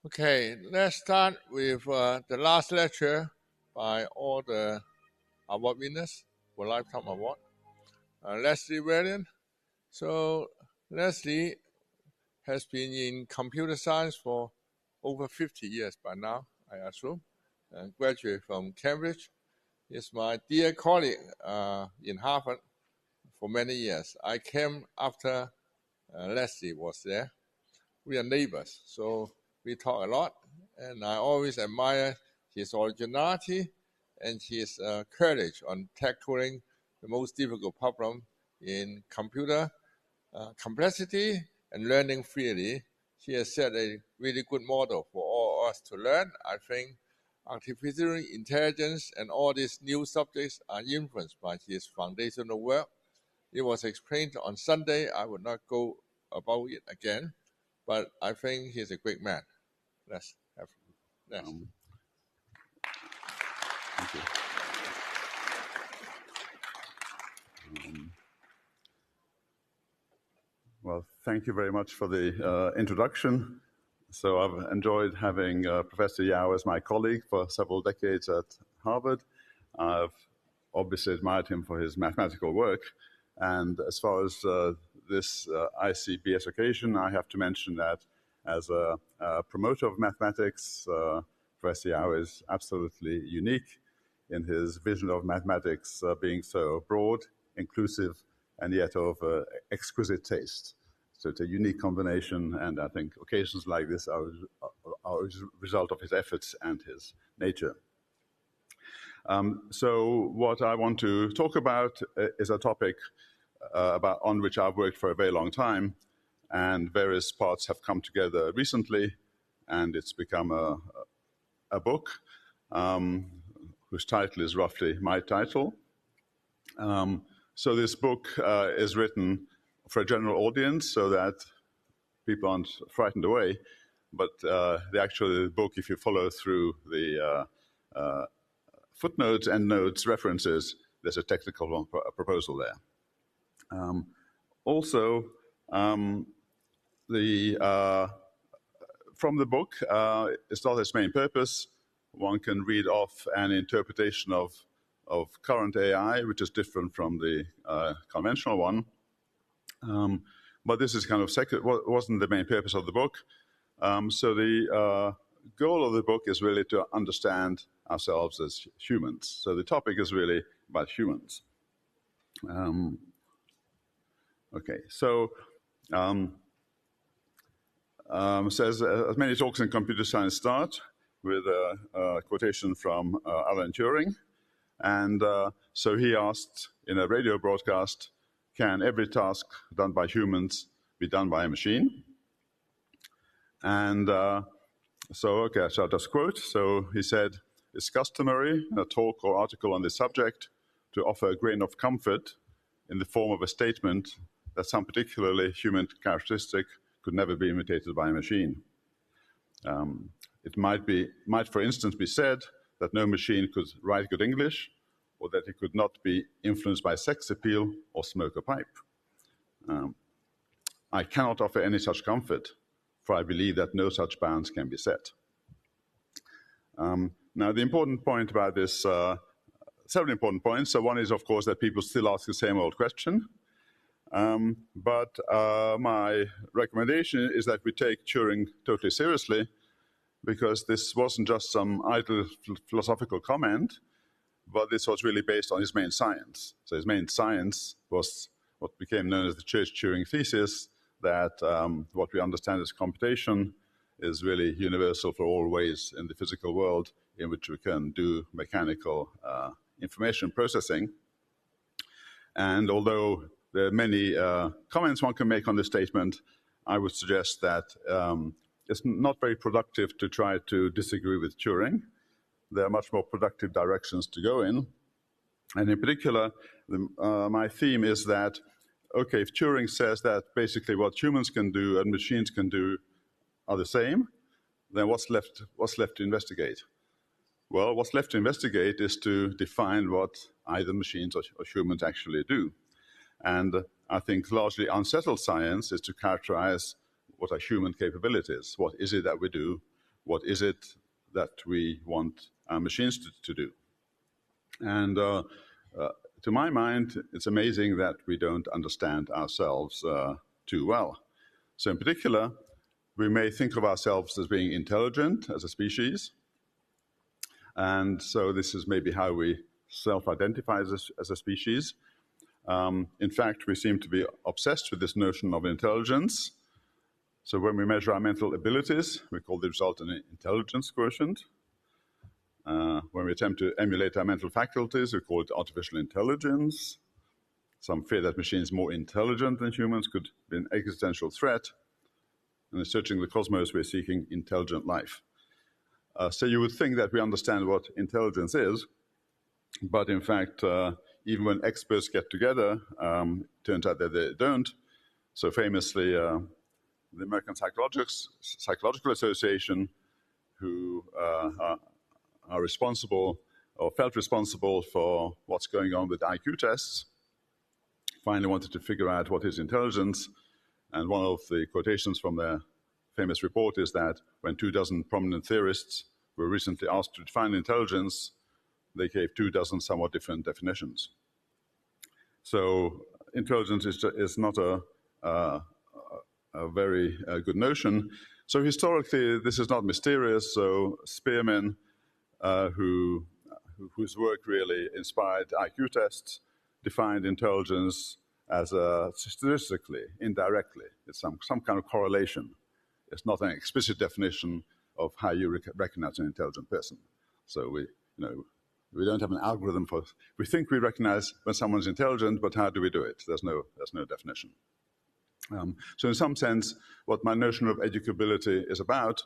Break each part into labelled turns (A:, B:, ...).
A: Okay, let's start with the last lecture by all the award winners for Lifetime Award. Leslie Valiant. So Leslie has been in computer science for over 50 years by now, I assume, and graduated from Cambridge. He's my dear colleague in Harvard for many years. I came after Leslie was there. We are neighbors, so we talk a lot, and I always admire his originality and his courage on tackling the most difficult problem in computer complexity and learning freely. He has set a really good model for all of us to learn. I think artificial intelligence and all these new subjects are influenced by his foundational work. It was explained on Sunday. I will not go about it again, but I think he's a great man. Let's have Les.
B: Thank you. Well, thank you very much for the introduction. So I've enjoyed having Professor Yao as my colleague for several decades at Harvard. I've obviously admired him for his mathematical work. And as far as this ICBS occasion, I have to mention that as a promoter of mathematics, Professor Yao is absolutely unique in his vision of mathematics being so broad, inclusive, and yet of exquisite taste. So it's a unique combination, and I think occasions like this are a result of his efforts and his nature. So what I want to talk about is a topic on which I've worked for a very long time, and various parts have come together recently, and it's become a book whose title is roughly my title. So this book is written for a general audience so that people aren't frightened away, but the actual book, if you follow through the footnotes, endnotes, references, there's a technical proposal there. Also, from the book, it's not its main purpose. One can read off an interpretation of current AI, which is different from the conventional one. But this is kind of wasn't the main purpose of the book. So the goal of the book is really to understand ourselves as humans. So the topic is really about humans. Okay, so says as many talks in computer science start with a quotation from Alan Turing. And so he asked in a radio broadcast, can every task done by humans be done by a machine? And so I'll just quote. So he said, it's customary in a talk or article on this subject to offer a grain of comfort in the form of a statement that some particularly human characteristic could never be imitated by a machine. It might, for instance, be said that no machine could write good English, or that it could not be influenced by sex appeal or smoke a pipe. I cannot offer any such comfort, for I believe that no such bounds can be set. Now, the important point about this, several important points. So one is, of course, that people still ask the same old question. But my recommendation is that we take Turing totally seriously, because this wasn't just some idle philosophical comment, but this was really based on his main science. So his main science was what became known as the Church-Turing thesis, that what we understand as computation is really universal for all ways in the physical world in which we can do mechanical information processing. And although there are many comments one can make on this statement, I would suggest that it's not very productive to try to disagree with Turing. There are much more productive directions to go in. And in particular, my theme is that, okay, if Turing says that basically what humans can do and machines can do are the same, then what's left to investigate? Well, what's left to investigate is to define what either machines or humans actually do. And I think largely unsettled science is to characterize what are human capabilities. What is it that we do what is it that we want our machines to do. And to my mind, it's amazing that we don't understand ourselves too well. So in particular, we may think of ourselves as being intelligent as a species. And so this is maybe how we self-identify as a species. In fact, we seem to be obsessed with this notion of intelligence. So when we measure our mental abilities, we call the result an intelligence quotient. When we attempt to emulate our mental faculties, we call it artificial intelligence. Some fear that machines more intelligent than humans could be an existential threat. And in searching the cosmos, we're seeking intelligent life. So you would think that we understand what intelligence is, but in fact, even when experts get together, it turns out that they don't. So famously, the American Psychological Association, who are responsible or felt responsible for what's going on with IQ tests, finally wanted to figure out what is intelligence. And one of the quotations from their famous report is that when 24 prominent theorists were recently asked to define intelligence, they gave 24 somewhat different definitions. So intelligence is not a very good notion. So historically, this is not mysterious. So Spearman, whose work really inspired IQ tests, defined intelligence as statistically, indirectly. It's some kind of correlation. It's not an explicit definition of how you recognize an intelligent person. So we don't have an algorithm for. We think we recognize when someone's intelligent, but how do we do it? There's no definition. So in some sense, what my notion of educability is about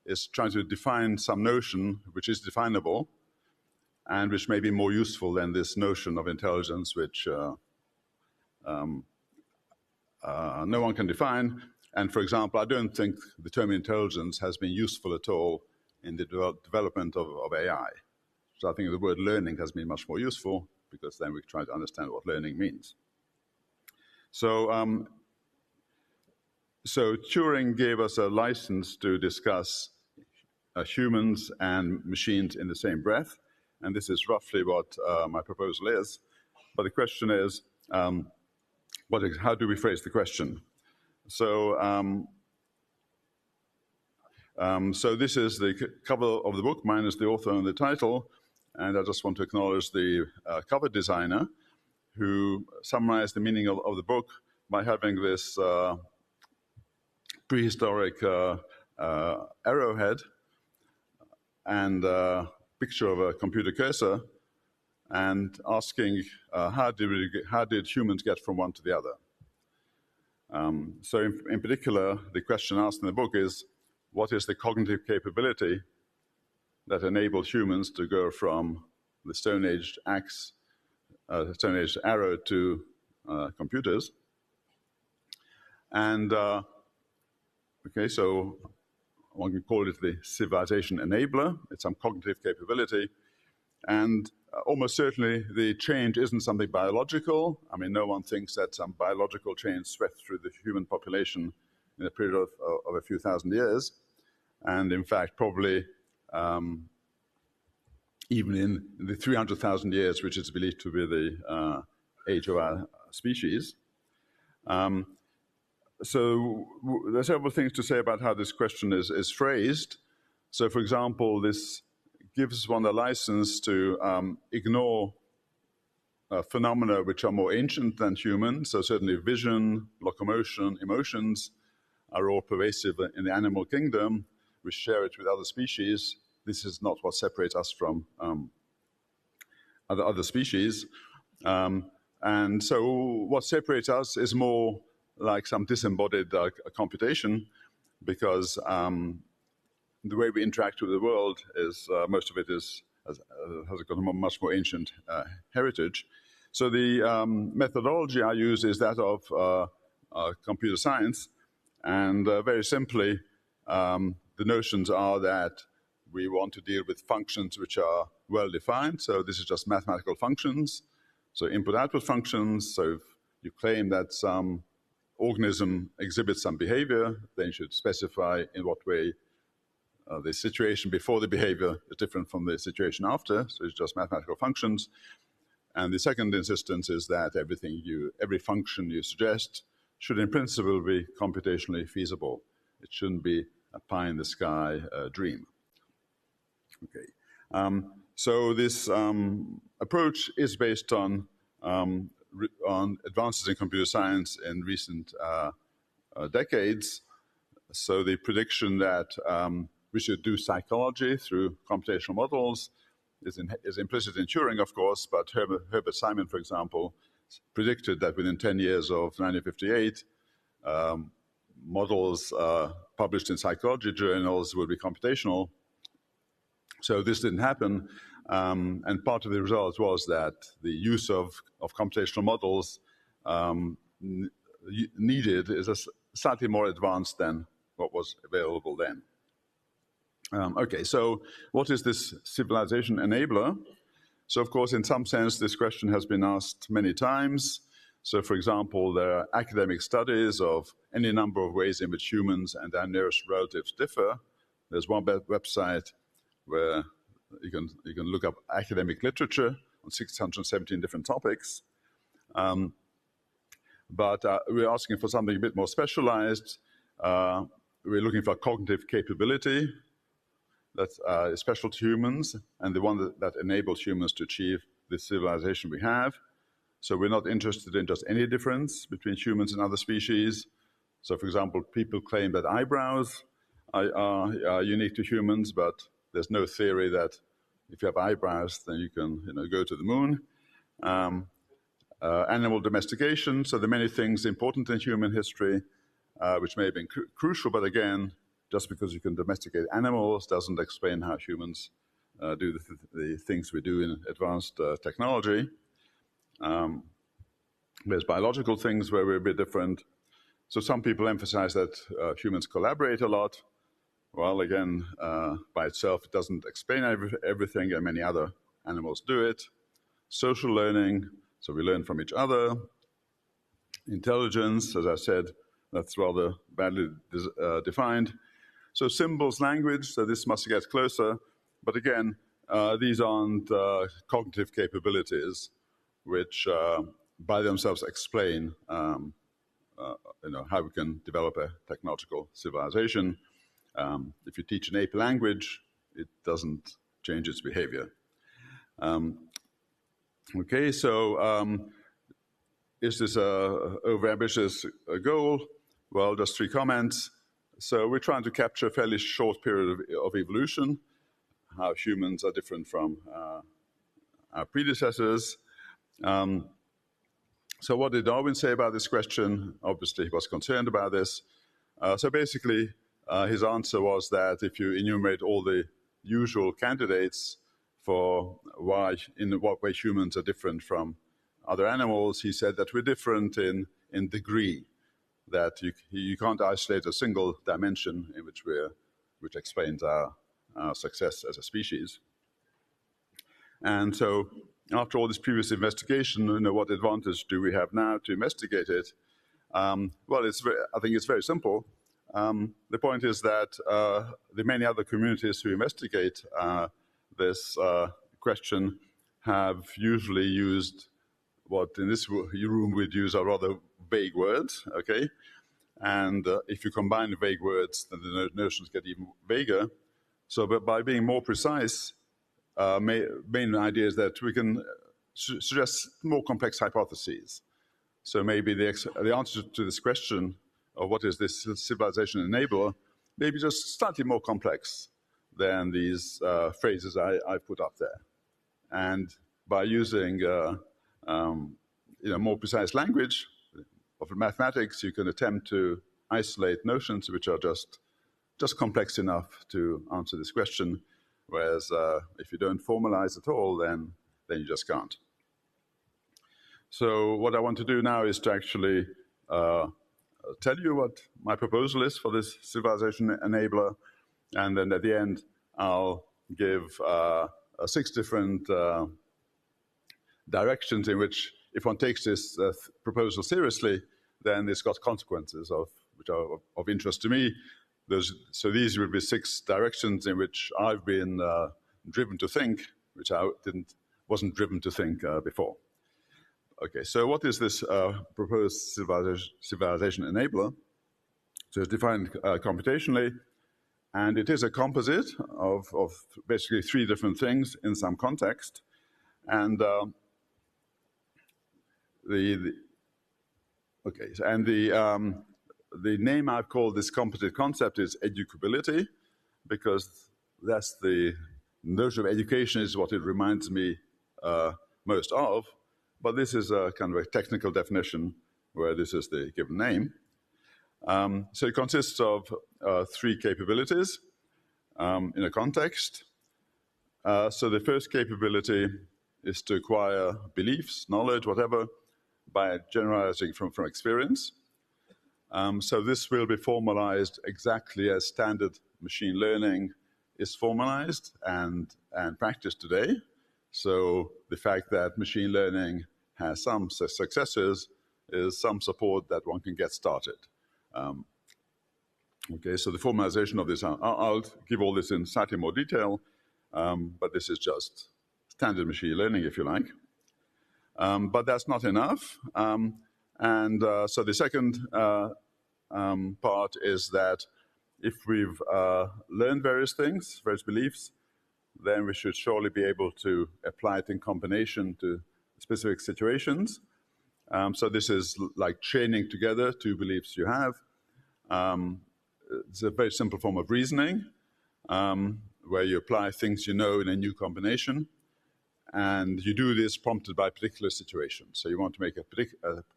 B: is trying to define some notion which is definable and which may be more useful than this notion of intelligence, which no one can define. And for example, I don't think the term intelligence has been useful at all in the development of AI. So I think the word learning has been much more useful because then we try to understand what learning means. So, so Turing gave us a license to discuss humans and machines in the same breath. And this is roughly what my proposal is. But the question is, how do we phrase the question? So, so this is the cover of the book, minus the author and the title. And I just want to acknowledge the cover designer who summarized the meaning of the book by having this prehistoric arrowhead and a picture of a computer cursor and asking how did humans get from one to the other? So in particular, the question asked in the book is, what is the cognitive capability that enabled humans to go from the Stone Age axe, Stone Age arrow to computers? And okay, so one can call it the civilization enabler. It's some cognitive capability. And almost certainly the change isn't something biological. I mean, no one thinks that some biological change swept through the human population in a period of a few thousand years. And in fact, probably even in the 300,000 years, which is believed to be the age of our species. So there are several things to say about how this question is phrased. So for example, this gives one a license to ignore phenomena which are more ancient than human. So certainly vision, locomotion, emotions are all pervasive in the animal kingdom. We share it with other species. This is not what separates us from other species. And so what separates us is more like some disembodied computation, because the way we interact with the world is most of it has got a much more ancient heritage. So the methodology I use is that of computer science, and very simply, the notions are that we want to deal with functions which are well defined. So this is just mathematical functions. So input-output functions. So if you claim that some organism exhibits some behavior, then you should specify in what way the situation before the behavior is different from the situation after, so it's just mathematical functions. And the second insistence is that every function you suggest should in principle be computationally feasible. It shouldn't be a pie-in-the-sky dream. Okay. So this approach is based on advances in computer science in recent decades. So the prediction that we should do psychology through computational models is implicit in Turing, of course, but Herbert Simon, for example, predicted that within 10 years of 1958, models published in psychology journals would be computational. So this didn't happen, and part of the result was that the use of computational models needed is slightly more advanced than what was available then. Okay, so what is this civilization enabler? So of course, in some sense, this question has been asked many times. So for example, there are academic studies of any number of ways in which humans and their nearest relatives differ. There's one website where you can look up academic literature on 617 different topics. But we're asking for something a bit more specialized. We're looking for cognitive capability that is special to humans and the one that enables humans to achieve the civilization we have. So we're not interested in just any difference between humans and other species. So for example, people claim that eyebrows are unique to humans, but there's no theory that if you have eyebrows, then you can go to the moon. Animal domestication, so there are many things important in human history which may have been crucial, but again, just because you can domesticate animals doesn't explain how humans do the things we do in advanced technology. There's biological things where we're a bit different. So some people emphasize that humans collaborate a lot. Well, again, by itself, it doesn't explain everything, and many other animals do it. Social learning, so we learn from each other. Intelligence, as I said, that's rather badly defined. So symbols, language, so this must get closer. But again, these aren't cognitive capabilities which by themselves explain how we can develop a technological civilization. If you teach an ape language, it doesn't change its behavior. Okay, so is this an overambitious goal? Well, just 3 comments. So we're trying to capture a fairly short period of evolution, how humans are different from our predecessors. So what did Darwin say about this question? Obviously, he was concerned about this. So basically, his answer was that if you enumerate all the usual candidates for in what way humans are different from other animals, he said that we're different in degree, that you can't isolate a single dimension in which explains our success as a species. And so after all this previous investigation, what advantage do we have now to investigate it? Well, I think it's very simple. The point is that the many other communities who investigate this question have usually used what in this room we'd use are rather vague words, okay? And if you combine vague words, then the notions get even vaguer. So but by being more precise, main idea is that we can suggest more complex hypotheses. So maybe the answer to this question of what is this civilization enabler may be just slightly more complex than these phrases I put up there. And by using more precise language of mathematics, you can attempt to isolate notions which are just complex enough to answer this question. Whereas if you don't formalize at all, then you just can't. So what I want to do now is to actually tell you what my proposal is for this civilization enabler, and then at the end I'll give 6 different directions in which, if one takes this proposal seriously, then it's got consequences which are of interest to me. So these would be 6 directions in which I've been driven to think, which I wasn't driven to think before. Okay, so what is this proposed civilization enabler? So it's defined computationally, and it is a composite of basically 3 different things in some context. And the name I've called this composite concept is educability, because that's the notion of education is what it reminds me most of. But this is a kind of a technical definition where this is the given name. So it consists of 3 capabilities in a context. So the first capability is to acquire beliefs, knowledge, whatever, by generalizing from experience. So this will be formalized exactly as standard machine learning is formalized and practiced today. So the fact that machine learning has some successes is some support that one can get started. Okay, so the formalization of this, I'll give all this in slightly more detail, but this is just standard machine learning, if you like. But that's not enough. So the second part is that if we've learned various things, various beliefs, then we should surely be able to apply it in combination to specific situations. So this is like chaining together 2 beliefs you have. It's a very simple form of reasoning, where you apply things you know in a new combination. And you do this prompted by a particular situation. So you want to make a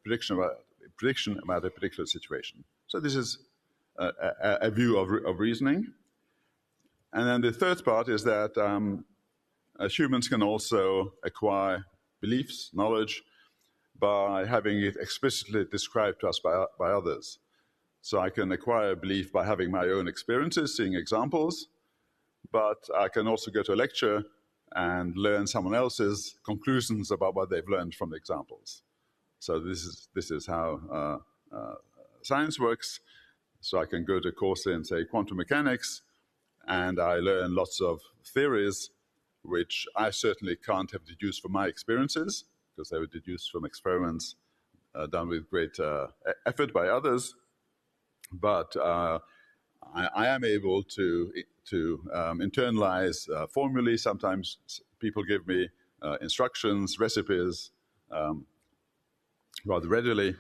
B: prediction about a particular situation. So this is a view of reasoning. And then the third part is that humans can also acquire beliefs, knowledge, by having it explicitly described to us by others. So I can acquire a belief by having my own experiences, seeing examples, but I can also go to a lecture and learn someone else's conclusions about what they've learned from the examples. So this is how science works. So I can go to a course in, say, quantum mechanics, and I learn lots of theories which I certainly can't have deduced from my experiences, because they were deduced from experiments done with great effort by others. But I am able to internalize formulae. Sometimes people give me instructions, recipes, rather readily.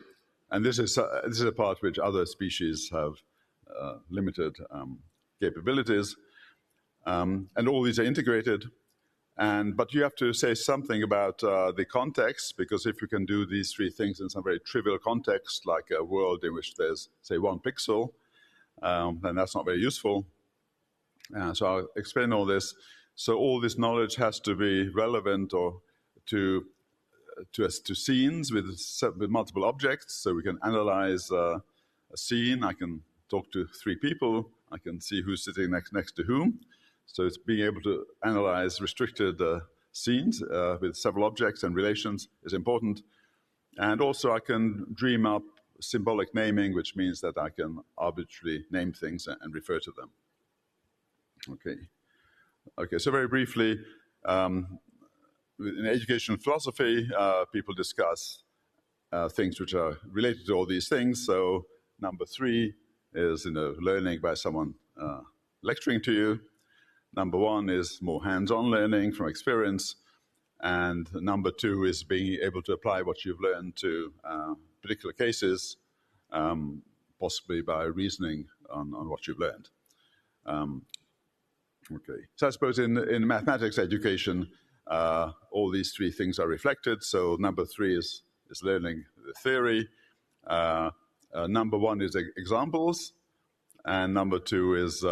B: And this is a part which other species have limited capabilities. And all these are integrated. But you have to say something about the context, because if you can do these 3 things in some very trivial context, like a world in which there's, say, 1 pixel, then that's not very useful. So I'll explain all this. So all this knowledge has to be relevant or to scenes with multiple objects. So we can analyze a scene. I can talk to 3 people. I can see who's sitting next to whom. So it's being able to analyze restricted scenes with several objects and relations is important. And also I can dream up symbolic naming, which means that I can arbitrarily name things and refer to them. Okay. So very briefly, in educational philosophy, people discuss things which are related to all these things. So number 3 is learning by someone lecturing to you. Number 1 is more hands-on learning from experience. And number 2 is being able to apply what you've learned to particular cases, possibly by reasoning on what you've learned. Okay. So I suppose in mathematics education, all these 3 things are reflected. So number 3 is learning the theory. Number 1 is examples. And number 2 is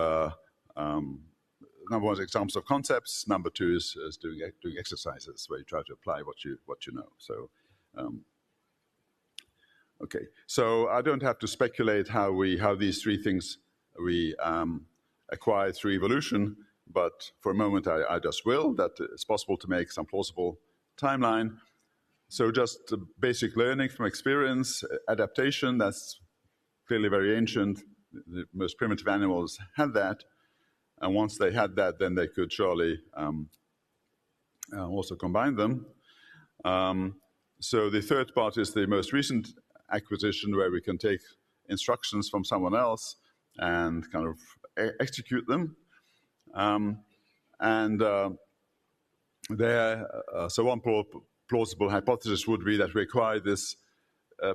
B: number 1 is examples of concepts. Number 2 is doing exercises where you try to apply what you know. So, okay. So I don't have to speculate how these 3 things we acquire through evolution, but for a moment I just will. That it's possible to make some plausible timeline. So just basic learning from experience, adaptation. That's clearly very ancient. the most primitive animals had that, and once they had that, then they could surely also combine them. So the third part is the most recent acquisition, where we can take instructions from someone else and kind of execute them. So one plausible hypothesis would be that we acquired this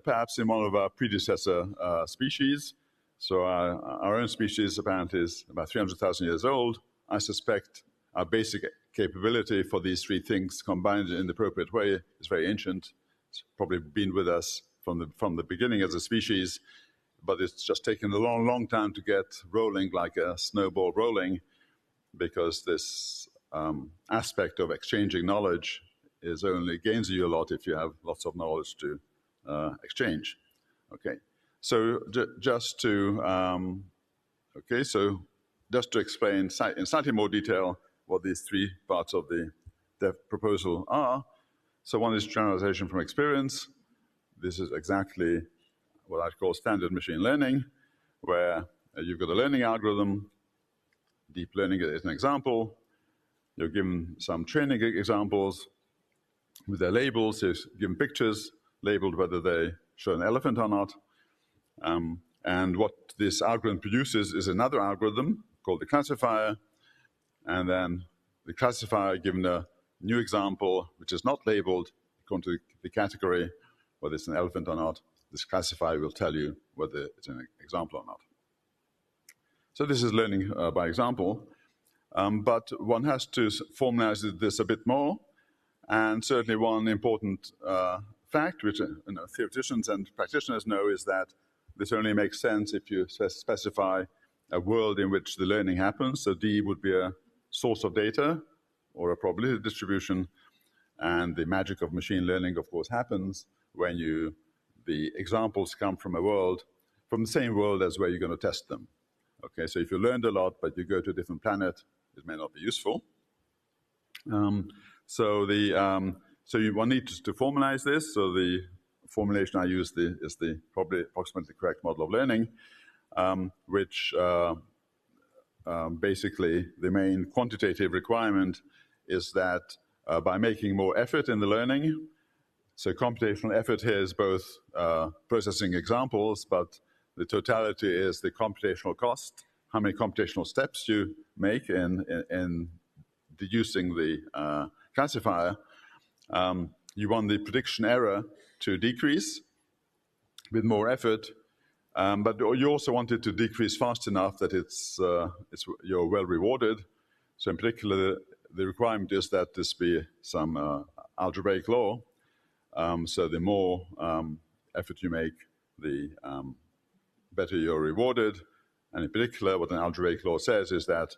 B: perhaps in one of our predecessor species. So our own species apparently is about 300,000 years old. I suspect our basic capability for these three things combined in the appropriate way is very ancient. It's probably been with us from the beginning as a species, but it's just taken a long, long time to get rolling like a snowball rolling, because this aspect of exchanging knowledge only gains you a lot if you have lots of knowledge to exchange. Okay, so just to explain in slightly more detail what these three parts of the proposal are. So one is generalization from experience. This is exactly what I call standard machine learning, where you've got a learning algorithm. Deep learning is an example. You're given some training examples with their labels. You're given pictures labeled whether they show an elephant or not. And what this algorithm produces is another algorithm called the classifier. And then the classifier, given a new example, which is not labeled according to the category, whether it's an elephant or not, this classifier will tell you whether it's an example or not. So this is learning by example. But one has to formalize this a bit more. And certainly one important fact, which theoreticians and practitioners know, is that this only makes sense if you specify a world in which the learning happens. So D would be a source of data or a probability distribution. And the magic of machine learning, of course, happens when the examples come from from the same world as where you're going to test them. Okay, so if you learned a lot, but you go to a different planet, it may not be useful. So one needs to formalize this. So the formulation I use is the probably approximately correct model of learning, which basically the main quantitative requirement is that by making more effort in the learning, so computational effort here is both processing examples, but the totality is the computational cost, how many computational steps you make in deducing the classifier. You want the prediction error to decrease with more effort, but you also want it to decrease fast enough that you're well rewarded. So in particular, the requirement is that this be some algebraic law. So the more effort you make, the better you're rewarded. And in particular, what an algebraic law says is that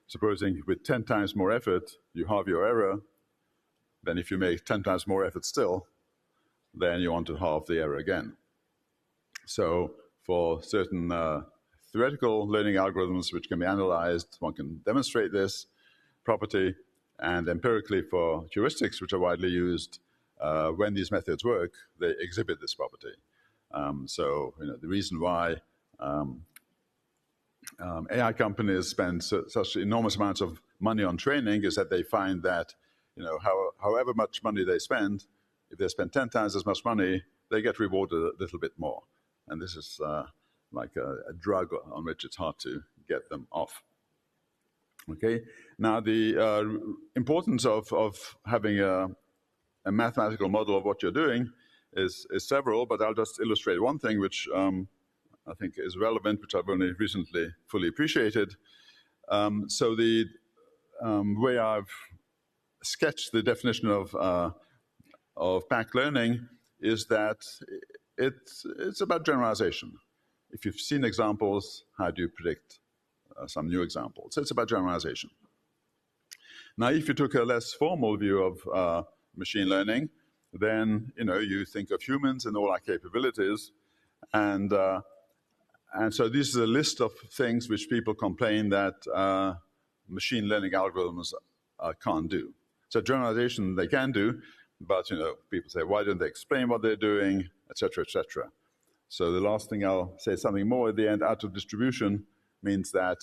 B: supposing with 10 times more effort, you halve your error, then if you make 10 times more effort still, then you want to halve the error again. So for certain theoretical learning algorithms which can be analyzed, one can demonstrate this property. And empirically for heuristics, which are widely used, when these methods work, they exhibit this property. So the reason why AI companies spend such enormous amounts of money on training is that they find that however much money they spend, if they spend 10 times as much money, they get rewarded a little bit more. And this is like a drug on which it's hard to get them off. Okay. Now the importance of having a mathematical model of what you're doing is several, but I'll just illustrate one thing which I think is relevant, which I've only recently fully appreciated. So the way I've sketched the definition of back learning is that it's about generalization. If you've seen examples, how do you predict some new examples? So it's about generalization. Now, if you took a less formal view of machine learning, then you think of humans and all our capabilities, and so this is a list of things which people complain that machine learning algorithms can't do. So generalization they can do, but people say, why don't they explain what they're doing, etc., etc. So the last thing I'll say something more at the end, out of distribution means that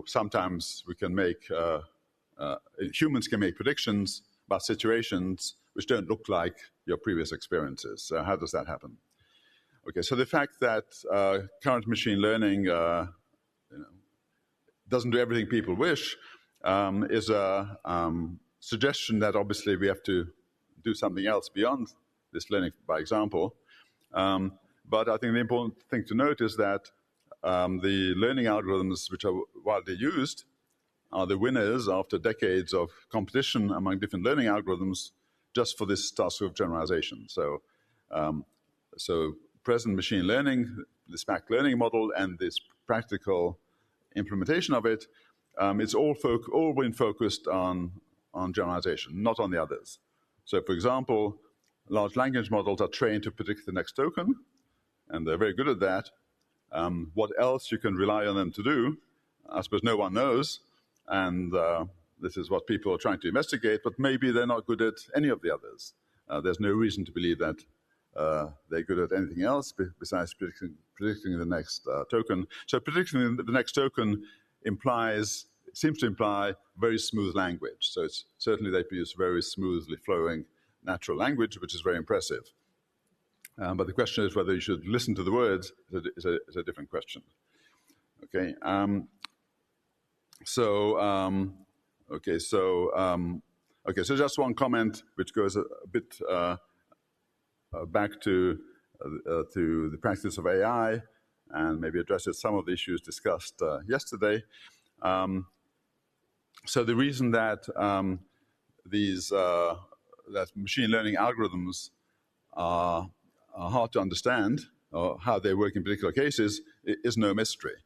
B: sometimes we can make, humans can make predictions about situations which don't look like your previous experiences. So how does that happen? Okay, so the fact that current machine learning doesn't do everything people wish is a suggestion that obviously we have to do something else beyond this learning by example. But I think the important thing to note is that the learning algorithms which are widely used are the winners after decades of competition among different learning algorithms just for this task of generalization. So, present machine learning, this back learning model, and this practical implementation of it, it's all been focused on generalization, not on the others. So, for example, large language models are trained to predict the next token, and they're very good at that. What else you can rely on them to do, I suppose no one knows, and this is what people are trying to investigate, but maybe they're not good at any of the others. There's no reason to believe that they're good at anything else besides predicting the next token. So predicting the next token seems to imply very smooth language. So it's certainly they produce very smoothly flowing natural language, which is very impressive. But the question is whether you should listen to the words is a different question. Okay. So just one comment which goes a bit back to the practice of AI and maybe addresses some of the issues discussed yesterday. So the reason that that machine learning algorithms are hard to understand or how they work in particular cases is no mystery.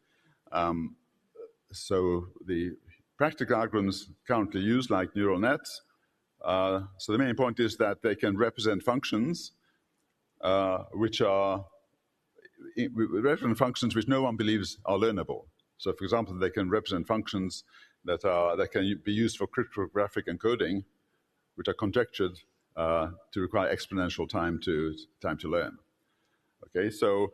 B: So the practical algorithms currently used, like neural nets, so the main point is that they can represent functions which no one believes are learnable. So, for example, they can represent functions that can be used for cryptographic encoding, which are conjectured to require exponential time to learn. So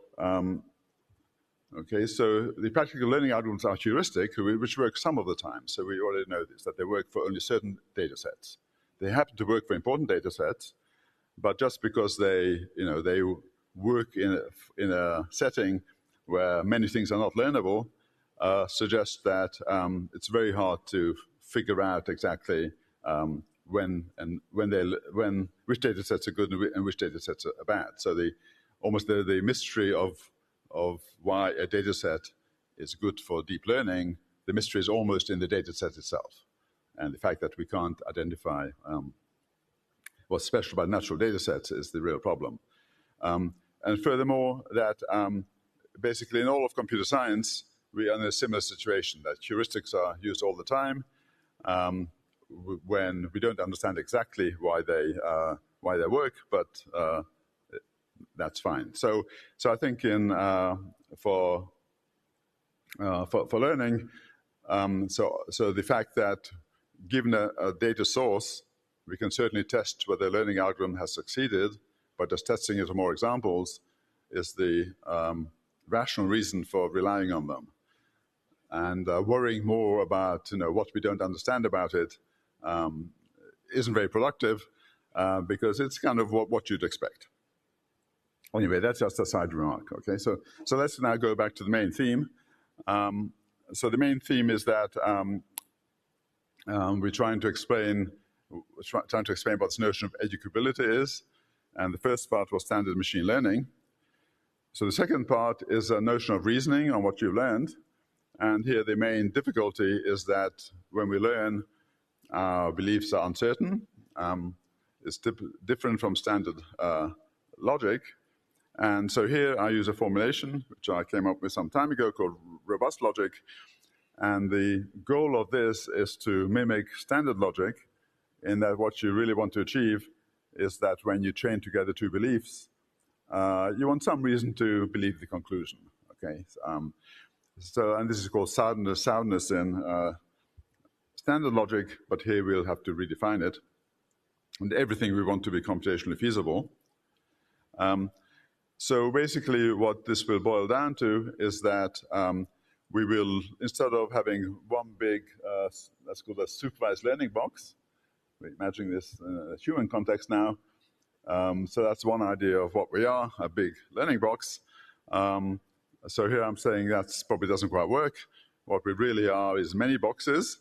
B: the practical learning algorithms are heuristic, which work some of the time. So we already know this, that they work for only certain data sets. They happen to work for important data sets, but just because they work in a setting where many things are not learnable, suggests that it's very hard to figure out exactly which data sets are good and which data sets are bad. So the mystery of why a data set is good for deep learning, the mystery is almost in the data set itself. And the fact that we can't identify what's special about natural data sets is the real problem. And furthermore, that basically in all of computer science, we are in a similar situation, that heuristics are used all the time when we don't understand exactly why they work, but that's fine. So I think for learning, so the fact that given a data source, we can certainly test whether a learning algorithm has succeeded, but just testing it on more examples is the rational reason for relying on them. And worrying more about what we don't understand about it isn't very productive because it's kind of what you'd expect. Anyway, that's just a side remark. Okay, so let's now go back to the main theme. So the main theme is that we're trying to explain what this notion of educability is, and the first part was standard machine learning. So the second part is a notion of reasoning on what you've learned, and here the main difficulty is that when we learn, our beliefs are uncertain. It's different from standard logic. And so here I use a formulation which I came up with some time ago called robust logic. And the goal of this is to mimic standard logic in that what you really want to achieve is that when you chain together two beliefs, you want some reason to believe the conclusion. Okay. And this is called soundness in standard logic, but here we'll have to redefine it. And everything we want to be computationally feasible. So basically what this will boil down to is that we will, instead of having one big, let's call it a supervised learning box, we're imagining this in a human context now. So that's one idea of what we are, a big learning box. So here I'm saying that probably doesn't quite work. What we really are is many boxes.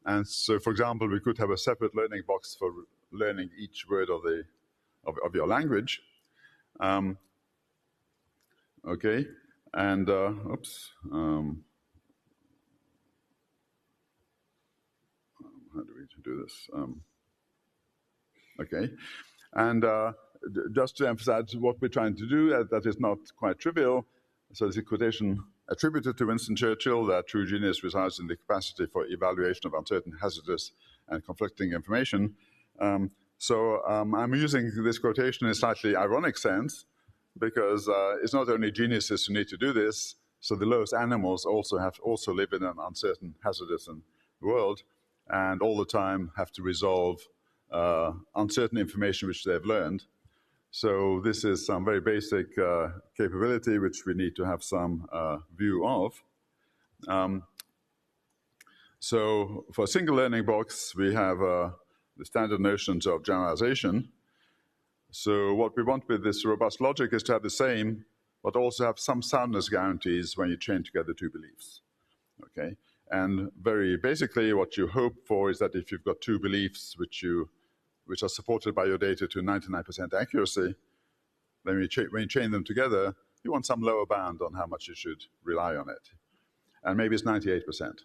B: And so, for example, we could have a separate learning box for learning each word of your language. Okay, and oops. How do we do this? Okay, and just to emphasize what we're trying to do, that is not quite trivial. So there's a quotation attributed to Winston Churchill that true genius resides in the capacity for evaluation of uncertain, hazardous, and conflicting information. So I'm using this quotation in a slightly ironic sense because it's not only geniuses who need to do this. So the lowest animals also live in an uncertain, hazardous world, and all the time have to resolve uncertain information which they've learned. So this is some very basic capability which we need to have some view of. So for a single learning box, we have the standard notions of generalization. So what we want with this robust logic is to have the same, but also have some soundness guarantees when you chain together two beliefs. Okay, and very basically, what you hope for is that if you've got two beliefs which are supported by your data to 99% accuracy, then when you chain them together, you want some lower bound on how much you should rely on it. And maybe it's 98%.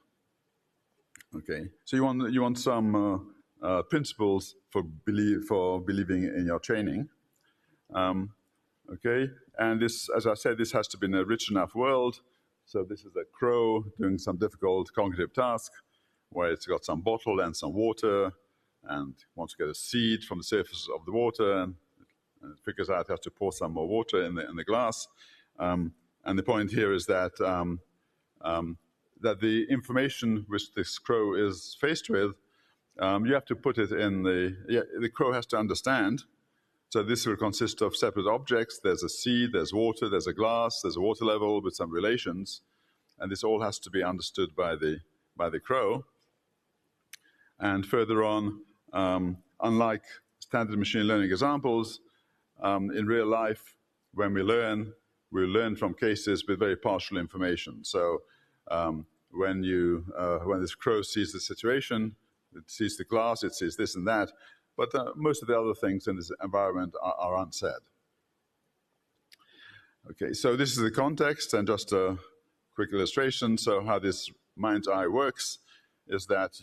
B: Okay, so you want some principles for believing in your chaining. Okay, and this, as I said, this has to be in a rich enough world. So this is a crow doing some difficult cognitive task where it's got some bottle and some water and wants to get a seed from the surface of the water and it figures out how to pour some more water in the glass. And the point here is that that the information which this crow is faced with, you have to put it in the crow has to understand. So this will consist of separate objects. There's a seed, there's water, there's a glass, there's a water level with some relations. And this all has to be understood by the crow. And further on, unlike standard machine learning examples, in real life, when we learn from cases with very partial information. So when this crow sees the situation, it sees the glass, it sees this and that, but most of the other things in this environment are unsaid. Okay, so this is the context, and just a quick illustration. So how this mind's eye works is that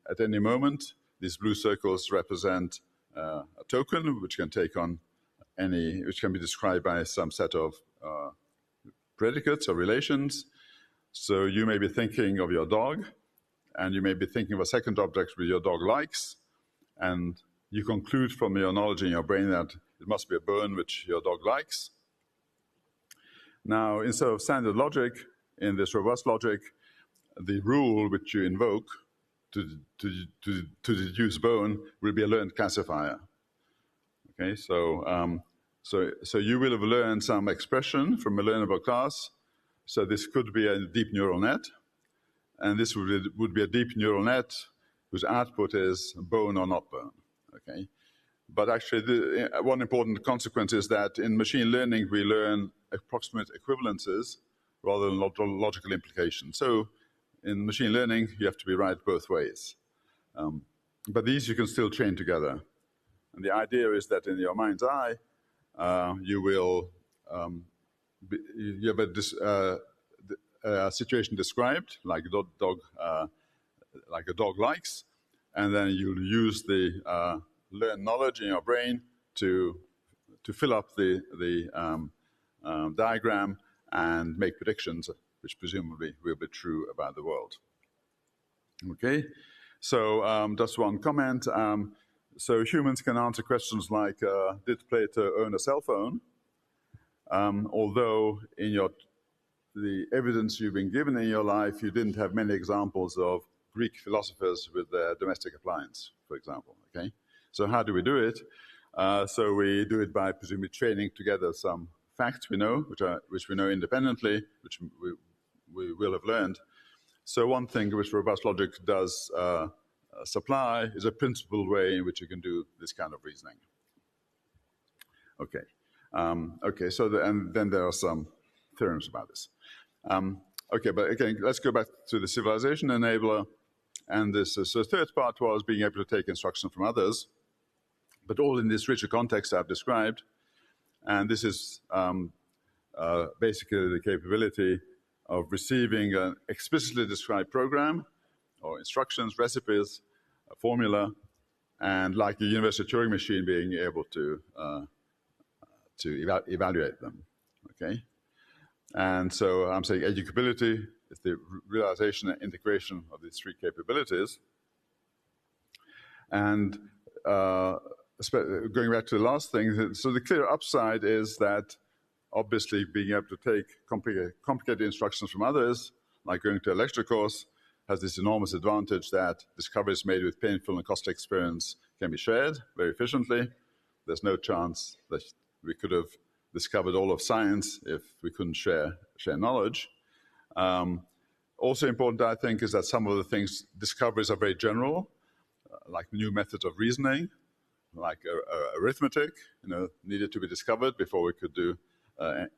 B: at any moment, these blue circles represent a token which can take on which can be described by some set of predicates or relations. So you may be thinking of your dog, and you may be thinking of a second object which your dog likes, and you conclude from your knowledge in your brain that it must be a bone which your dog likes. Now, instead of standard logic, in this robust logic, the rule which you invoke to deduce bone will be a learned classifier. Okay, so you will have learned some expression from a learnable class. So this could be a deep neural net, and this would be a deep neural net whose output is bone or not bone. Okay, but actually, one important consequence is that in machine learning we learn approximate equivalences rather than logical implications. So in machine learning, you have to be right both ways. But these you can still chain together. And the idea is that in your mind's eye, you have a situation described like a dog likes, and then you'll use the learned knowledge in your brain to fill up the diagram and make predictions which presumably will be true about the world. Okay, so just one comment. So humans can answer questions like, did Plato own a cell phone? Although in the evidence you've been given in your life, you didn't have many examples of Greek philosophers with their domestic appliance, for example. Okay, so how do we do it? So we do it by presumably training together some facts we know, which we know independently, which we will have learned. So one thing which robust logic does supply is a principled way in which you can do this kind of reasoning. Okay. Okay. So and then there are some theorems about this. Okay, but again, let's go back to the civilization enabler. And this so third part was being able to take instruction from others, but all in this richer context I've described. And this is basically the capability of receiving an explicitly described program or instructions, recipes, a formula, and like a universal Turing machine, being able to evaluate them. Okay, and so I'm saying educability is the realization and integration of these three capabilities. And going back to the last thing, so the clear upside is that obviously being able to take complicated instructions from others, like going to a lecture course, has this enormous advantage that discoveries made with painful and costly experience can be shared very efficiently. There's no chance that we could have discovered all of science if we couldn't share knowledge. Also important, I think, is that some of the discoveries are very general, like new methods of reasoning, like arithmetic, needed to be discovered before we could do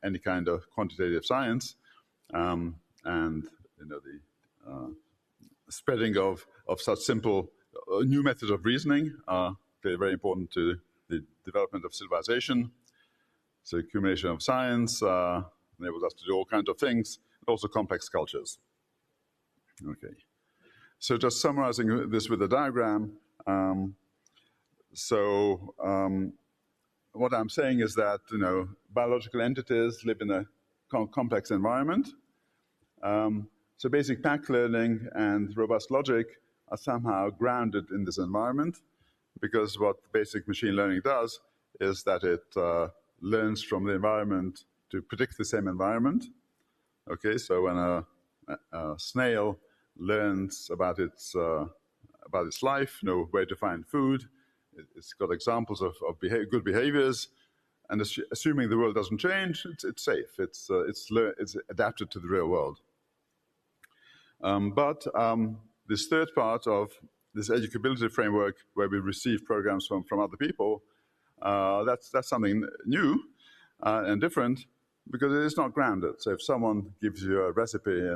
B: any kind of quantitative science, and the spreading of such simple new methods of reasoning are very important to the development of civilization. So accumulation of science enables us to do all kinds of things, but also complex cultures. Okay, so just summarizing this with a diagram. What I'm saying is that biological entities live in a complex environment. So basic pack learning and robust logic are somehow grounded in this environment, because what basic machine learning does is that it learns from the environment to predict the same environment. Okay, so when a snail learns about its life, where to find food, it's got examples of good behaviors, and assuming the world doesn't change, it's safe. It's adapted to the real world. But this third part of this educability framework, where we receive programs from other people, that's something new and different, because it is not grounded. So if someone gives you a recipe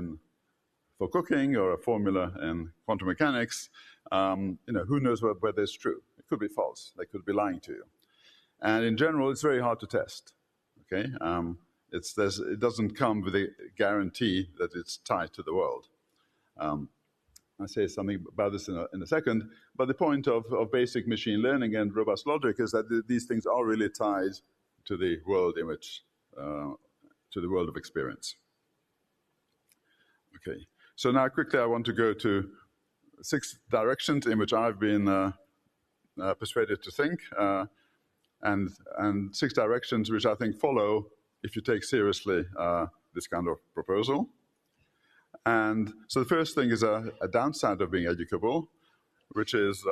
B: for cooking or a formula in quantum mechanics, who knows whether it's true? It could be false. They could be lying to you. And in general, it's very hard to test. Okay, it doesn't come with a guarantee that it's tied to the world. I'll say something about this in a second. But the point of basic machine learning and robust logic is that these things are really tied to the world in which, to the world of experience. Okay, so now quickly I want to go to 6 directions in which I've been persuaded to think, and 6 directions which I think follow if you take seriously this kind of proposal. And so the first thing is a downside of being educable, which is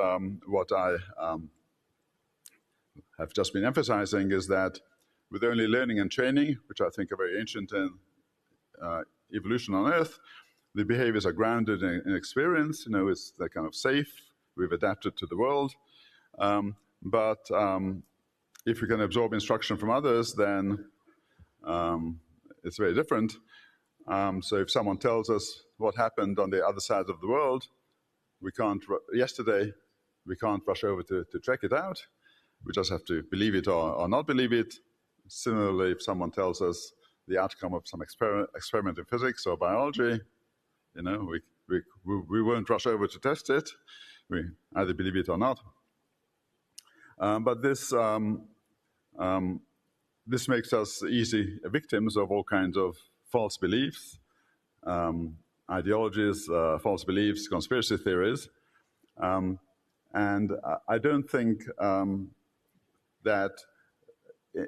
B: what I have just been emphasizing, is that with only learning and training, which I think are very ancient in evolution on Earth, the behaviors are grounded in experience. They're kind of safe. We've adapted to the world. But if we can absorb instruction from others, then it's very different. So if someone tells us what happened on the other side of the world, we can't rush over to check it out. We just have to believe it or not believe it. Similarly, if someone tells us the outcome of some experiment in physics or biology, we won't rush over to test it. We either believe it or not. But this makes us easy victims of all kinds of false beliefs, ideologies, false beliefs, conspiracy theories. And I don't think that...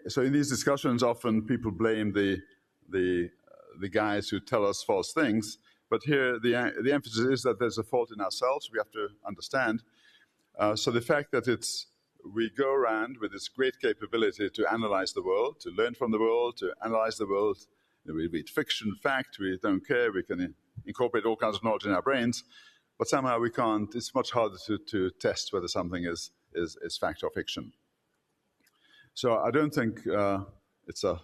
B: So in these discussions, often people blame the guys who tell us false things. But here, the emphasis is that there's a fault in ourselves. We have to understand. So the fact that we go around with this great capability to analyze the world, to learn from the world, to analyze the world. We read fiction, fact, we don't care, we can incorporate all kinds of knowledge in our brains, but somehow we can't. It's much harder to test whether something is fact or fiction. So I don't think it's a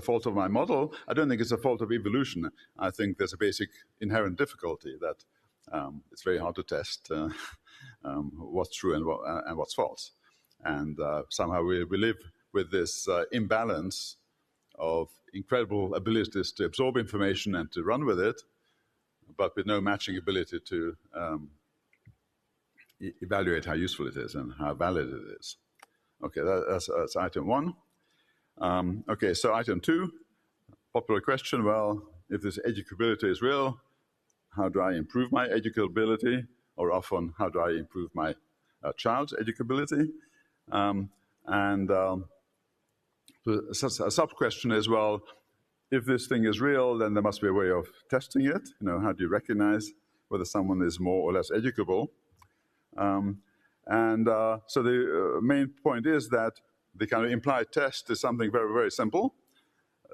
B: fault of my model. I don't think it's a fault of evolution. I think there's a basic inherent difficulty that it's very hard to test what's true and what's false. And somehow we live with this imbalance of incredible abilities to absorb information and to run with it, but with no matching ability to evaluate how useful it is and how valid it is. Okay, that's item one. Okay, so item two, popular question. Well, if this educability is real, how do I improve my educability? Or often, how do I improve my child's educability? A sub-question is, well, if this thing is real, then there must be a way of testing it. How do you recognize whether someone is more or less educable? So the main point is that the kind of implied test is something very, very simple.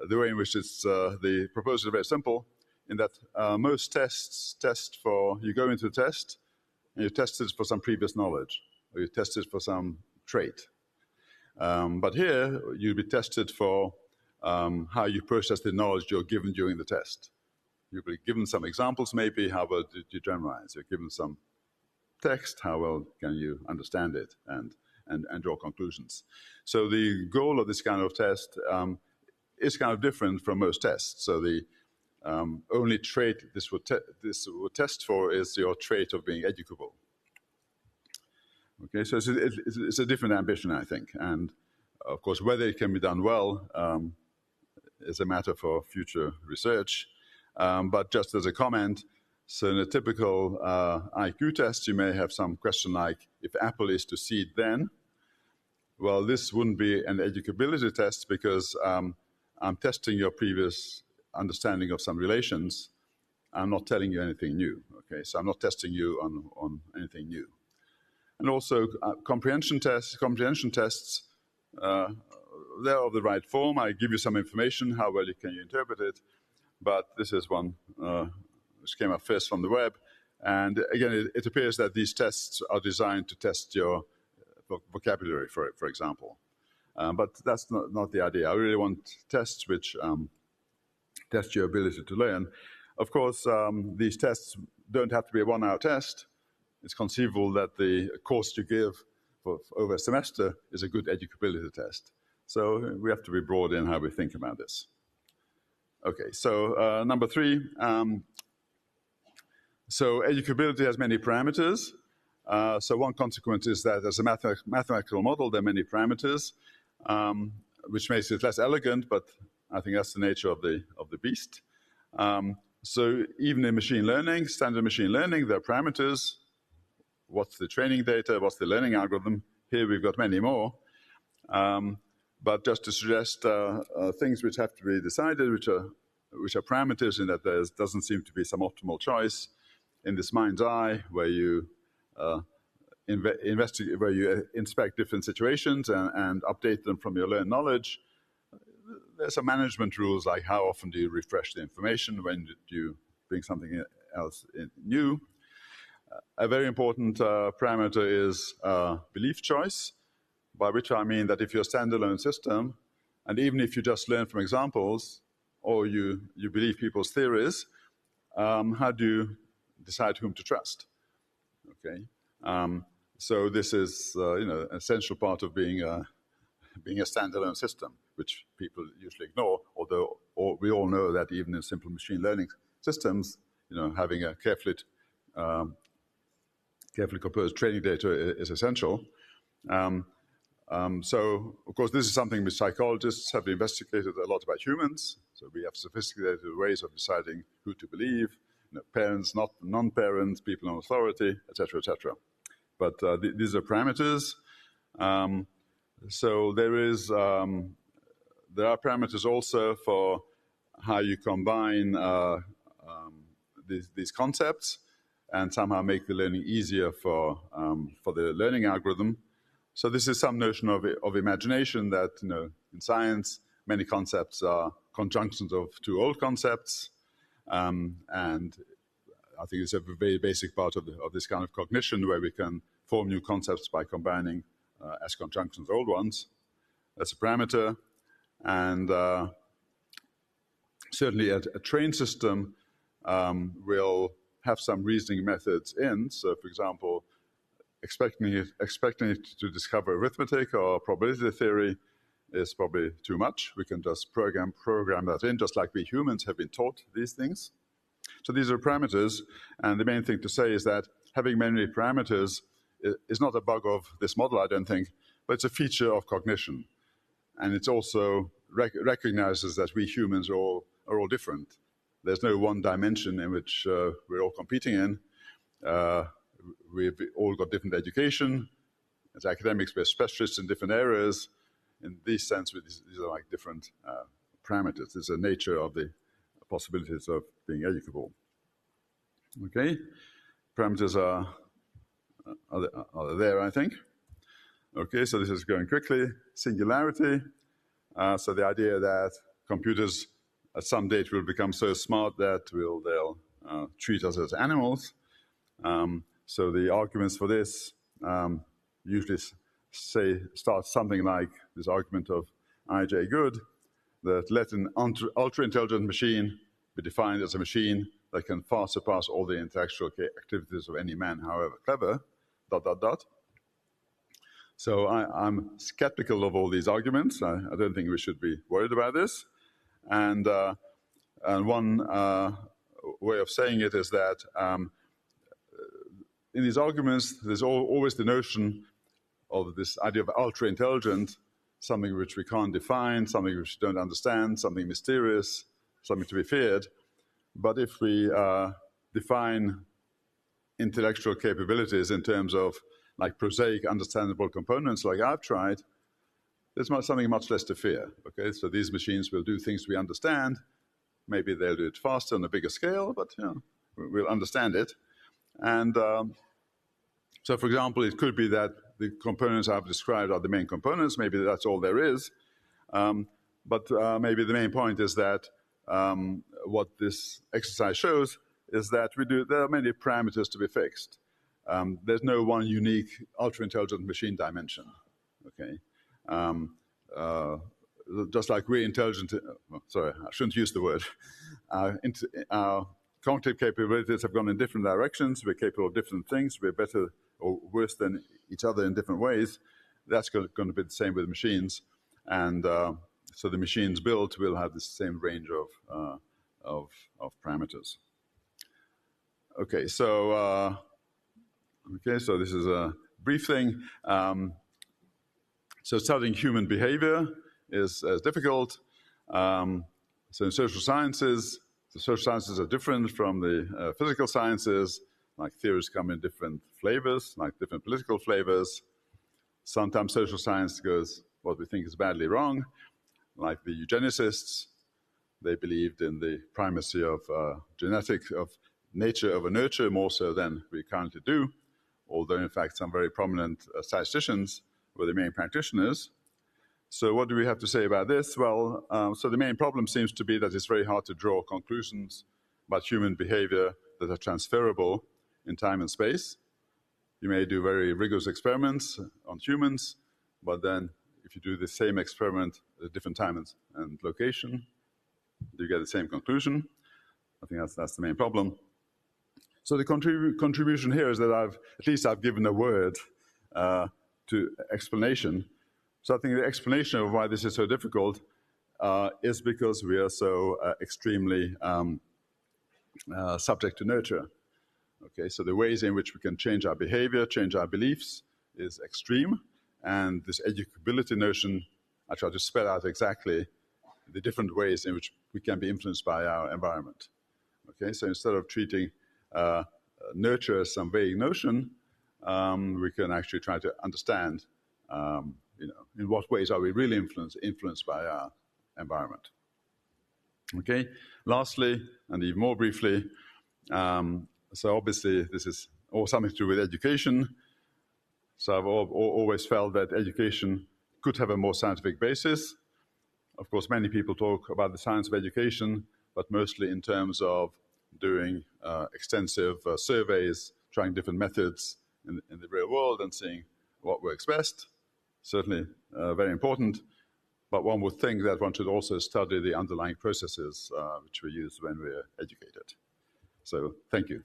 B: The way in which the proposal is very simple, in that most tests test for, you go into the test, and you test it for some previous knowledge, or you test it for some trait. But here, you'll be tested for how you process the knowledge you're given during the test. You'll be given some examples, maybe. How well did you generalize? You're given some text. How well can you understand it and draw conclusions? So the goal of this kind of test is kind of different from most tests. So the only trait this would test for is your trait of being educable. Okay, so it's a different ambition, I think. And of course, whether it can be done well is a matter for future research. But just as a comment, so in a typical IQ test, you may have some question like, if apple is to seed then? Well, this wouldn't be an educability test because I'm testing your previous understanding of some relations. I'm not telling you anything new. Okay, so I'm not testing you on anything new. And also comprehension tests, they're of the right form. I give you some information, how well can you interpret it? But this is one which came up first from the web. And again, it appears that these tests are designed to test your vocabulary, for example. But that's not the idea. I really want tests which test your ability to learn. Of course, these tests don't have to be a one-hour test. It's conceivable that the course you give for over a semester is a good educability test. So we have to be broad in how we think about this. Okay, so number three. So educability has many parameters. So one consequence is that as a mathematical model, there are many parameters, which makes it less elegant, but I think that's the nature of the beast. So even in machine learning, standard machine learning, there are parameters. What's the training data? What's the learning algorithm? Here we've got many more. But just to suggest things which have to be decided, which are parameters, in that there doesn't seem to be some optimal choice in this mind's eye, where you investigate, where you inspect different situations and update them from your learned knowledge. There's some management rules, like how often do you refresh the information, when do you bring something else new. A very important parameter is belief choice, by which I mean that if you're a standalone system, and even if you just learn from examples, or you believe people's theories, how do you decide whom to trust? Okay, so this is an essential part of being a standalone system, which people usually ignore. Although we all know that even in simple machine learning systems, having a carefully composed training data is essential. So, of course, this is something which psychologists have investigated a lot about humans. So we have sophisticated ways of deciding who to believe, parents, non-parents, people on authority, etc., etc. But these are parameters. So there are parameters also for how you combine these concepts and somehow make the learning easier for the learning algorithm. So this is some notion of imagination that, in science, many concepts are conjunctions of two old concepts. And I think it's a very basic part of this kind of cognition where we can form new concepts by combining as conjunctions old ones. That's a parameter. And certainly a train system will have some reasoning methods in. So, for example, expecting it to discover arithmetic or probability theory is probably too much. We can just program that in, just like we humans have been taught these things. So these are parameters, and the main thing to say is that having many parameters is not a bug of this model, I don't think, but it's a feature of cognition. And it also recognizes that we humans are all different. There's no one dimension in which we're all competing in. We've all got different education. As academics, we're specialists in different areas. In this sense, these are like different parameters. It's the nature of the possibilities of being educable. Okay, parameters are there, I think. Okay, so this is going quickly. Singularity. So the idea that computers at some date will become so smart that they'll treat us as animals. So the arguments for this usually start something like this argument of I.J. Good, that let an ultra-intelligent machine be defined as a machine that can far surpass all the intellectual activities of any man, however clever, ... So I'm skeptical of all these arguments. I don't think we should be worried about this. And one way of saying it is that in these arguments, there's always the notion of this idea of ultra-intelligent, something which we can't define, something which we don't understand, something mysterious, something to be feared. But if we define intellectual capabilities in terms of like prosaic, understandable components like I've tried, there's something much less to fear. Okay, so these machines will do things we understand. Maybe they'll do it faster on a bigger scale, but we'll understand it. And so, for example, it could be that the components I've described are the main components. Maybe that's all there is. But maybe the main point is that what this exercise shows is that there are many parameters to be fixed. There's no one unique ultra-intelligent machine dimension. Okay, just like we're intelligent. Sorry, I shouldn't use the word. Our cognitive capabilities have gone in different directions. We're capable of different things. We're better or worse than each other in different ways. That's going to be the same with machines, and so the machines built will have the same range of parameters. Okay, so. Okay, so this is a brief thing. So studying human behavior is difficult. So in social sciences, the social sciences are different from the physical sciences. Like theories come in different flavors, like different political flavors. Sometimes social science goes what we think is badly wrong, like the eugenicists. They believed in the primacy of nature over nurture more so than we currently do. Although, in fact, some very prominent statisticians were the main practitioners. So what do we have to say about this? Well, so the main problem seems to be that it's very hard to draw conclusions about human behavior that are transferable in time and space. You may do very rigorous experiments on humans, but then if you do the same experiment at a different time and location, you get the same conclusion. I think that's the main problem. So the contribution here is that I've given a word to explanation. So I think the explanation of why this is so difficult is because we are so extremely subject to nurture. Okay, so the ways in which we can change our behavior, change our beliefs is extreme. And this educability notion, I try to spell out exactly the different ways in which we can be influenced by our environment. Okay, so instead of treating nurture as some vague notion, we can actually try to understand, in what ways are we really influenced by our environment. Okay. Lastly, and even more briefly, so obviously this is all something to do with education. So I've always felt that education could have a more scientific basis. Of course, many people talk about the science of education, but mostly in terms of doing extensive surveys, trying different methods in the real world and seeing what works best. Certainly very important, but one would think that one should also study the underlying processes which we use when we're educated. So thank you.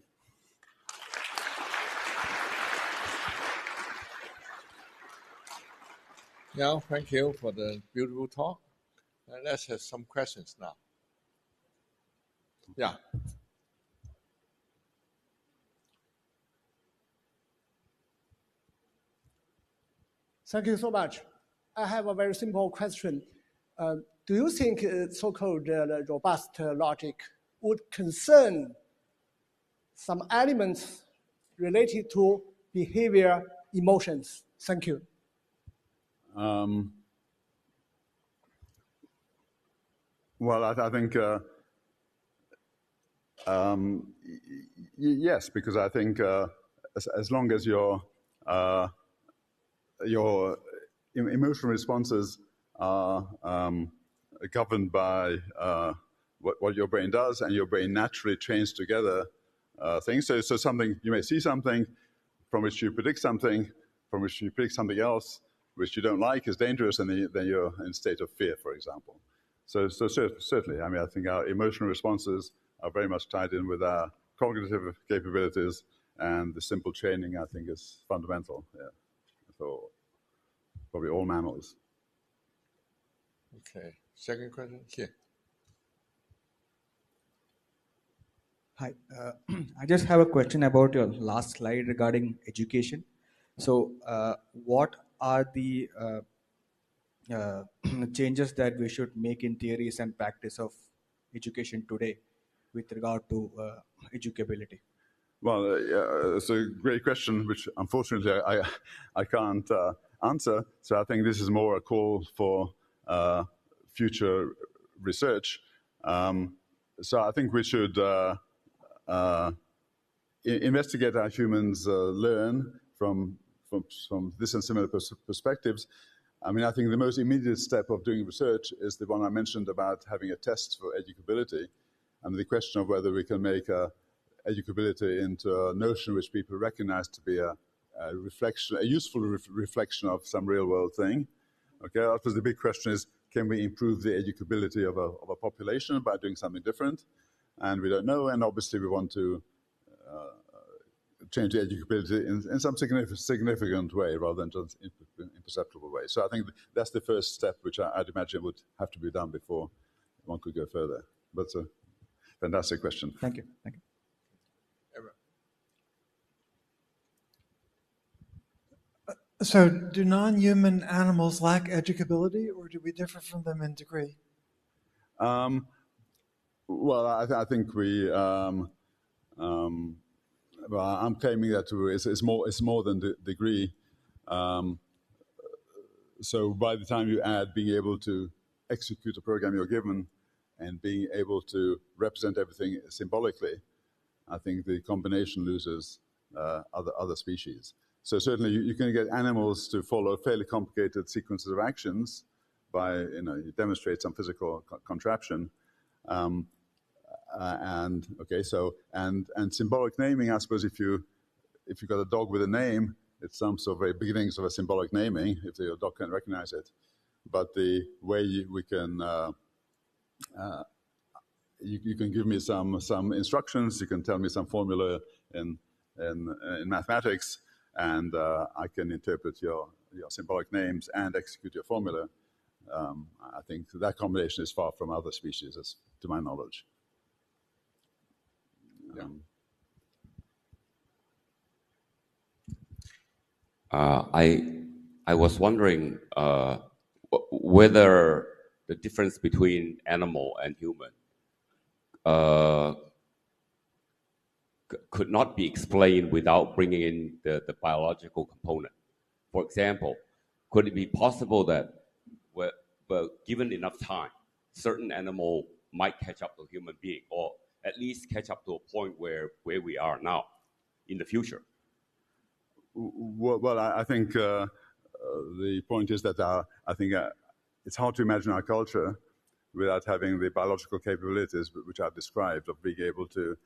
A: Yeah, thank you for the beautiful talk. Let's have some questions now. Yeah.
C: Thank you so much. I have a very simple question. Do you think so-called robust logic would concern some elements related to behavior, emotions? Thank you.
B: Well, I think yes, because I think as long as your emotional responses are governed by what your brain does, and your brain naturally trains together things. So something, you may see something from which you predict something, from which you predict something else, which you don't like, is dangerous, and then you're in a state of fear, for example. So certainly, I mean, I think our emotional responses are very much tied in with our cognitive capabilities, and the simple training, I think, is fundamental. Yeah, for probably all mammals.
A: Okay. Second question here.
D: Hi, I just have a question about your last slide regarding education. So, what are the changes that we should make in theories and practice of education today with regard to educability?
B: Well, it's a great question, which unfortunately I can't answer. So I think this is more a call for future research. So I think we should investigate how humans learn from this and similar perspectives. I mean, I think the most immediate step of doing research is the one I mentioned about having a test for educability, and the question of whether we can make educability into a notion which people recognize to be a reflection, a useful reflection of some real-world thing. Okay, of course, the big question is, can we improve the educability of a population by doing something different? And we don't know, and obviously we want to change the educability in some significant way rather than just imperceptible way. So I think that's the first step, which I'd imagine would have to be done before one could go further. But it's a fantastic question.
D: Thank you. Thank you.
E: So do non-human animals lack educability, or do we differ from them in degree?
B: Well, I think we. Well, I'm claiming that it's more than degree. So by the time you add being able to execute a program you're given and being able to represent everything symbolically, I think the combination loses other species. So certainly you can get animals to follow fairly complicated sequences of actions by, you demonstrate some physical contraption. And symbolic naming, I suppose, if you've got a dog with a name, it's some sort of very beginnings of a symbolic naming if your dog can recognize it. But the way we can, you can give me some instructions, you can tell me some formula in mathematics, and I can interpret your symbolic names and execute your formula. I think that combination is far from other species, to my knowledge.
F: I was wondering whether the difference between animal and human could not be explained without bringing in the biological component. For example, could it be possible that, given enough time, certain animal might catch up to a human being, or at least catch up to a point where we are now in the future?
B: Well, I think the point is that I think it's hard to imagine our culture without having the biological capabilities which I've described, of being able to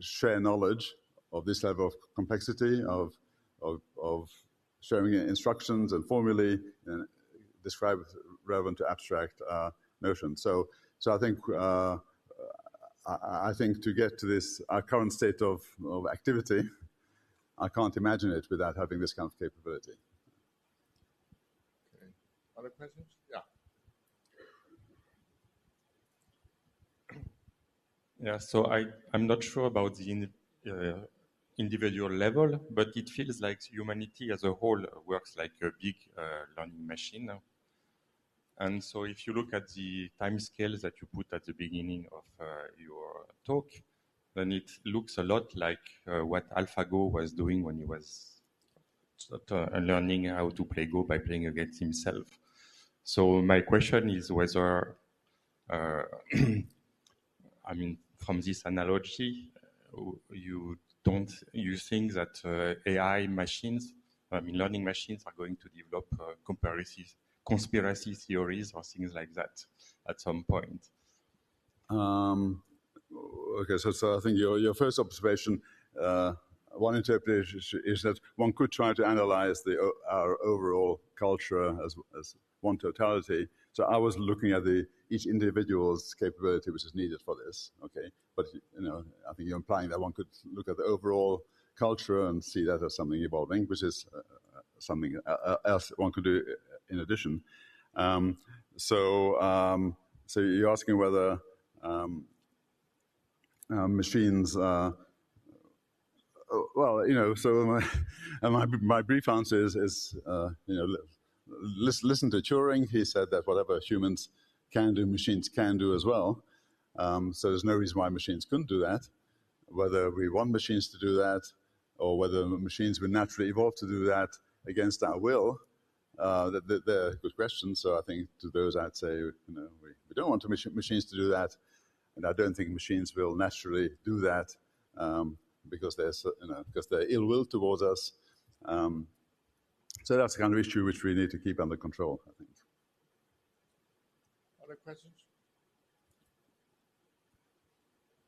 B: share knowledge of this level of complexity, of sharing instructions and formulae, and describe relevant to abstract notions. So I think to get to this our current state of activity, I can't imagine it without having this kind of capability.
A: Okay. Other questions? Yeah.
G: Yeah, so I'm not sure about the individual level, but it feels like humanity as a whole works like a big learning machine. And so if you look at the time scales that you put at the beginning of your talk, then it looks a lot like what AlphaGo was doing when he was learning how to play Go by playing against himself. So my question is whether, I mean, from this analogy, you think that AI machines, I mean, learning machines are going to develop conspiracy theories or things like that at some point?
B: Okay, so I think your first observation, one interpretation is that one could try to analyze our overall culture as one totality. So I was looking at each individual's capability which is needed for this. Okay, but I think you're implying that one could look at the overall culture and see that as something evolving, which is something else one could do in addition. So you're asking whether machines. Well, so my brief answer is listen to Turing. He said that whatever humans can do, machines can do as well. So there's no reason why machines couldn't do that. Whether we want machines to do that, or whether machines will naturally evolve to do that against our will, they're good questions. So I think to those I'd say, we don't want machines to do that, and I don't think machines will naturally do that because they're ill will towards us. So that's the kind of issue which we need to keep under control, I think.
A: Other questions?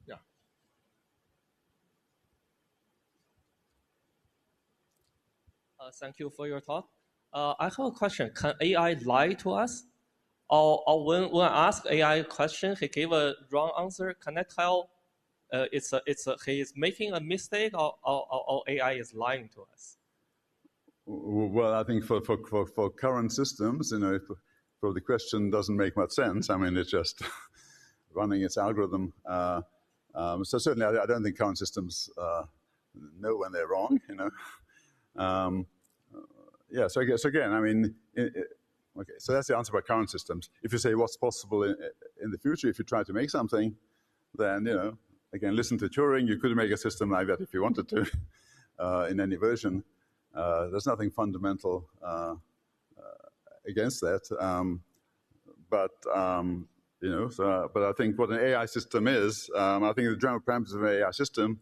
A: Yeah.
H: Thank you for your talk. I have a question. Can AI lie to us? Or when I ask AI a question, he gave a wrong answer. Can I tell he is making a mistake or AI is lying to us?
B: Well, I think for current systems, for the question doesn't make much sense. I mean, it's just running its algorithm. So certainly, I don't think current systems know when they're wrong. Yeah. So again, I mean, okay. So that's the answer about current systems. If you say what's possible in the future, if you try to make something, then again, listen to Turing. You could make a system like that if you wanted to, in any version. There's nothing fundamental against that. But I think what an AI system is, I think the general parameters of an AI system,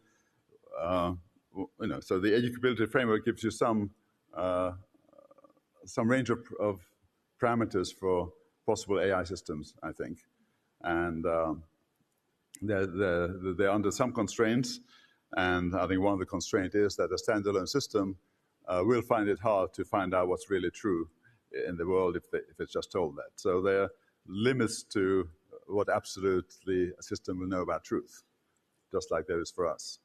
B: so the educability framework gives you some range of parameters for possible AI systems, I think. And they're under some constraints. And I think one of the constraints is that a standalone system will find it hard to find out what's really true in the world if it's just told that. So there are limits to what absolutely a system will know about truth, just like there is for us.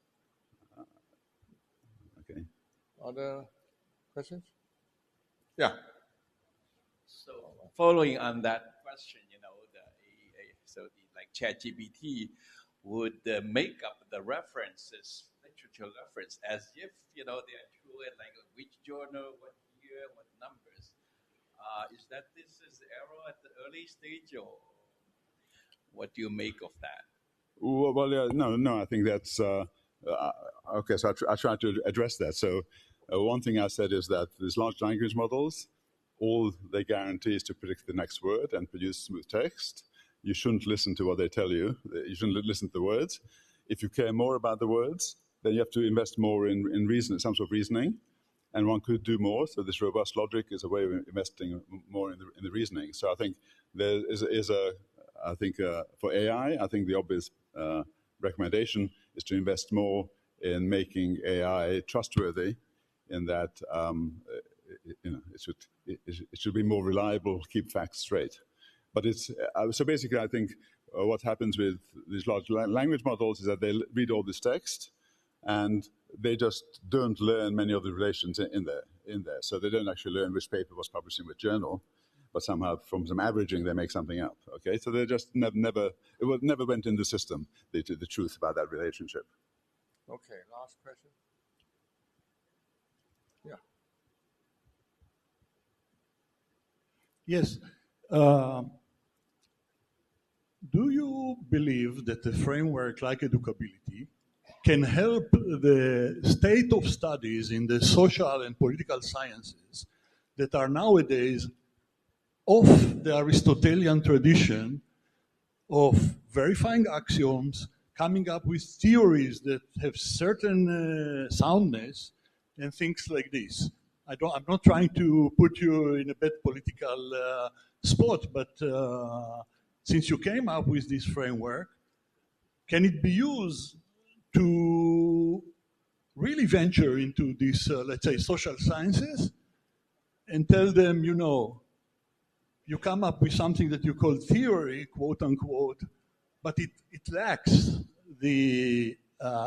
B: Okay.
A: Other questions? Yeah.
I: So following on that question, like ChatGPT would make up the references, literature reference, as if they are true, and like which journal, what year, what numbers. Is that this is error at the early stage, or what do you make of that?
B: Well, yeah, no. I think that's okay. So I try to address that. So one thing I said is that these large language models, all they guarantee is to predict the next word and produce smooth text. You shouldn't listen to what they tell you. You shouldn't listen to the words. If you care more about the words, then you have to invest more in reason, some sort of reasoning. and one could do more. So this robust logic is a way of investing more in the reasoning. So I think there is I think for AI, I think the obvious recommendation is to invest more in making AI trustworthy, in that it should be more reliable, keep facts straight. But it's so basically, I think what happens with these large language models is that they read all this text, and they just don't learn many of the relations in there. So they don't actually learn which paper was published in which journal, but somehow from some averaging they make something up. Okay, so they just never went in the system, the truth about that relationship.
A: Okay, last question. Yeah.
J: Yes. Do you believe that a framework like Educability can help the state of studies in the social and political sciences that are nowadays off the Aristotelian tradition of verifying axioms, coming up with theories that have certain soundness, and things like this? I'm not trying to put you in a bad political spot, but since you came up with this framework, can it be used to really venture into these, let's say, social sciences and tell them, you come up with something that you call theory, quote unquote, but it lacks the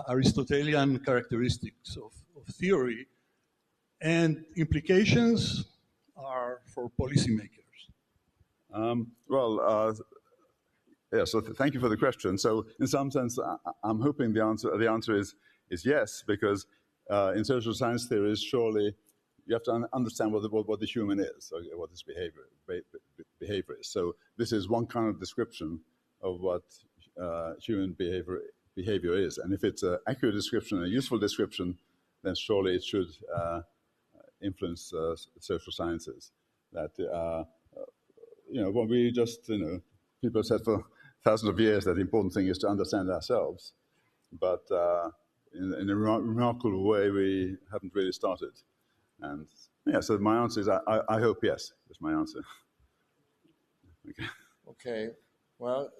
J: Aristotelian characteristics of theory, and implications are for policymakers?
B: Yeah, so thank you for the question. So in some sense, I'm hoping the answer is yes, because in social science theories, surely you have to understand what the human is, or what its behavior is. So this is one kind of description of what human behavior is. And if it's an accurate description, a useful description, then surely it should influence social sciences. That when we just people said for thousands of years that the important thing is to understand ourselves, but in a remarkable way we haven't really started. And yeah, so my answer is I hope yes. That's my answer.
A: Okay. Well,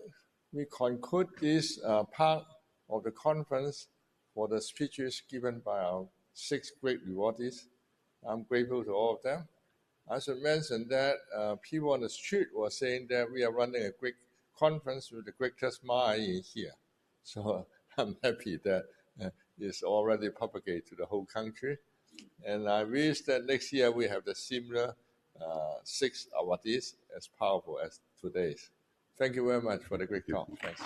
A: we conclude this part of the conference for the speeches given by our 6 great rewardees. I'm grateful to all of them. I should mention that people on the street were saying that we are running a great conference with the greatest mind in here. So I'm happy that it's already propagated to the whole country. And I wish that next year we have the similar 6 awardees as powerful as today's. Thank you very much for the great talk. Thanks.